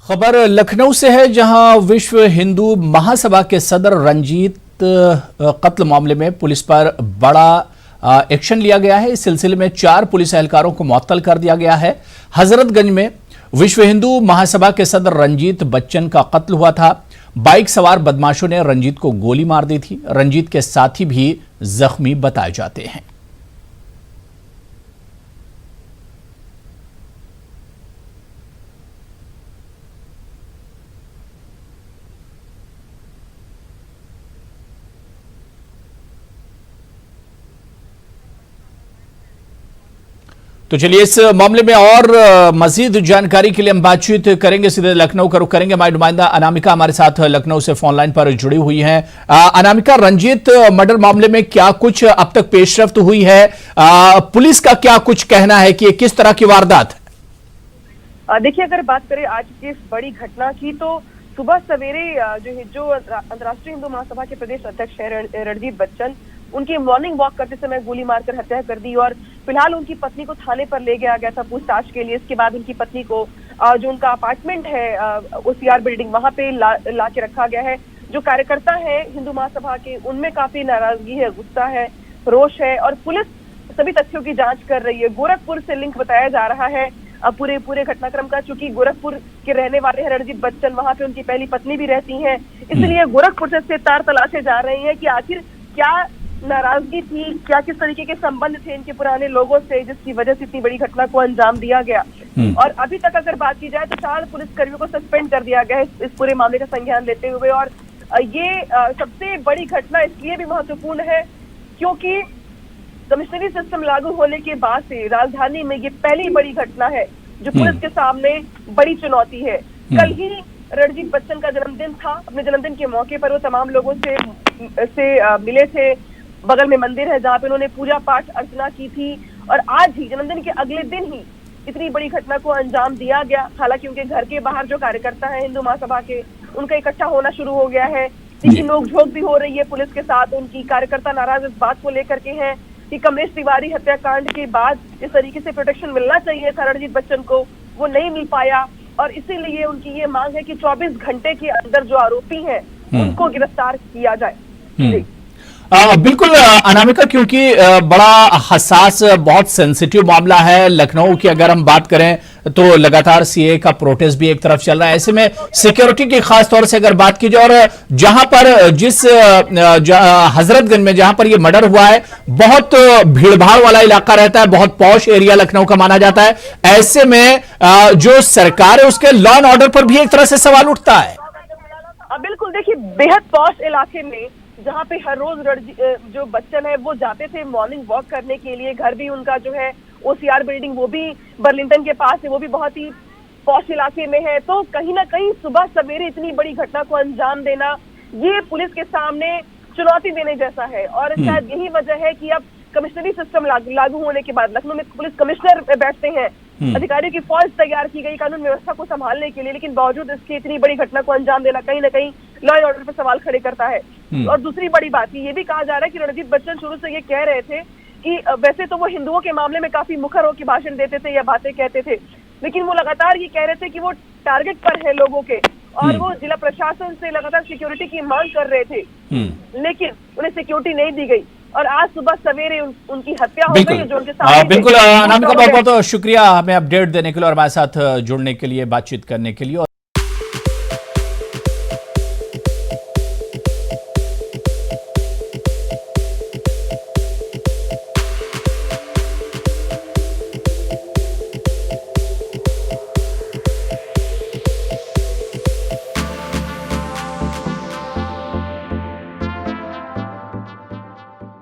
खबर लखनऊ से है, जहां विश्व हिंदू महासभा के सदर रंजीत कत्ल मामले में पुलिस पर बड़ा एक्शन लिया गया है। इस सिलसिले में 4 पुलिस एहलकारों को मुअत्तल कर दिया गया है। हजरतगंज में विश्व हिंदू महासभा के सदर रंजीत बच्चन का कत्ल हुआ था। बाइक सवार बदमाशों ने रंजीत को गोली मार दी थी। रंजीत के साथी भी जख्मी बताए जाते हैं। तो चलिए इस मामले में और मजीद जानकारी के लिए हम बातचीत करेंगे। सीधे लखनऊ का रुख करेंगे। हमारी नुमाइंदा अनामिका हमारे साथ लखनऊ से फोन लाइन पर जुड़ी हुई हैं। अनामिका, रंजीत मर्डर मामले में क्या कुछ अब तक पेशरफ्त हुई है? पुलिस का क्या कुछ कहना है कि ये किस तरह की वारदात है? देखिए, अगर बात करें आज की इस बड़ी घटना की, तो सुबह सवेरे जो अंतर्राष्ट्रीय हिंदू महासभा के प्रदेश अध्यक्ष है रणजीत बच्चन, उनकी मॉर्निंग वॉक करते समय गोली मारकर हत्या कर दी और फिलहाल उनकी पत्नी को थाने पर ले गया गया था पूछताछ के लिए। इसके बाद उनकी पत्नी को जो उनका अपार्टमेंट है ओसीआर बिल्डिंग, वहां पे ला के रखा गया है। जो कार्यकर्ता है हिंदू महासभा के, उनमें काफी नाराजगी है, गुस्सा है, रोष है और पुलिस सभी तथ्यों की जांच कर रही है। गोरखपुर से लिंक बताया जा रहा है पूरे घटनाक्रम का। चूंकि गोरखपुर के रहने वाले हैं रणजीत बच्चन, वहां पे उनकी पहली पत्नी भी रहती हैं, इसलिए गोरखपुर से तार तलाशे जा रहे हैं कि आखिर क्या नाराजगी थी, क्या किस तरीके के संबंध थे इनके पुराने लोगों से, जिसकी वजह से इतनी बड़ी घटना को अंजाम दिया गया। और अभी तक अगर बात की जाए तो 4 पुलिसकर्मियों को सस्पेंड कर दिया गया है इस पूरे मामले का संज्ञान लेते हुए। और ये सबसे बड़ी घटना इसलिए भी महत्वपूर्ण है क्योंकि कमिश्नरी सिस्टम लागू होने के बाद से राजधानी में ये पहली बड़ी घटना है जो पुलिस के सामने बड़ी चुनौती है। कल ही रणजीत बच्चन का जन्मदिन था। अपने जन्मदिन के मौके पर वो तमाम लोगों से मिले थे। बगल में मंदिर है जहाँ पे उन्होंने पूजा पाठ अर्चना की थी और आज ही जन्मदिन के अगले दिन ही इतनी बड़ी घटना को अंजाम दिया गया। हालांकि उनके घर के बाहर जो कार्यकर्ता है हिंदू महासभा के, उनका इकट्ठा होना शुरू हो गया है। तीखी नोकझोंक भी हो रही है पुलिस के साथ। उनकी कार्यकर्ता नाराज इस बात को लेकर के हैं कि कमलेश तिवारी हत्याकांड के बाद जिस तरीके से प्रोटेक्शन मिलना चाहिए था रणजीत बच्चन को, वो नहीं मिल पाया और इसीलिए उनकी ये मांग है कि 24 घंटे के अंदर जो आरोपी हैं उनको गिरफ्तार किया जाए। बिल्कुल अनामिका, क्योंकि बड़ा हसास, बहुत सेंसिटिव मामला है। लखनऊ की अगर हम बात करें तो लगातार सीए का प्रोटेस्ट भी एक तरफ चल रहा है। ऐसे में सिक्योरिटी की खास तौर से अगर बात की जाए और जहां पर हजरतगंज में जहां पर ये मर्डर हुआ है, बहुत भीड़भाड़ वाला इलाका रहता है, बहुत पॉश एरिया लखनऊ का माना जाता है। ऐसे में जो सरकार है उसके लॉ एंड ऑर्डर पर भी एक तरह से सवाल उठता है। बिल्कुल, देखिए, बेहद पॉश इलाके में जहाँ पे हर रोज जो बच्चन है वो जाते थे मॉर्निंग वॉक करने के लिए, घर भी उनका जो है ओसीआर बिल्डिंग वो भी बर्लिंगटन के पास है, वो भी बहुत ही पॉश इलाके में है। तो कहीं ना कहीं सुबह सवेरे इतनी बड़ी घटना को अंजाम देना ये पुलिस के सामने चुनौती देने जैसा है। और शायद यही वजह है कि अब कमिश्नरी सिस्टम लागू होने के बाद लखनऊ में पुलिस कमिश्नर बैठते हैं, अधिकारियों की फौज तैयार की गई कानून व्यवस्था को संभालने के लिए, लेकिन बावजूद इसके इतनी बड़ी घटना को अंजाम देना कहीं ना कहीं लॉ एंड ऑर्डर पर सवाल खड़े करता है। और दूसरी बड़ी बात ये भी कहा जा रहा है कि रणजीत बच्चन शुरू से ये कह रहे थे कि वैसे तो वो हिंदुओं के मामले में काफी मुखर होकर भाषण देते थे या बातें कहते थे, लेकिन वो लगातार ये कह रहे थे कि वो टारगेट पर है लोगों के और वो जिला प्रशासन से लगातार सिक्योरिटी की मांग कर रहे थे, लेकिन उन्हें सिक्योरिटी नहीं दी गई और आज सुबह सवेरे उनकी हत्या हो गई जो उनके सामने। बिल्कुल अनामिका, बहुत बहुत शुक्रिया हमें अपडेट देने के लिए और हमारे साथ जुड़ने के लिए, बातचीत करने के लिए।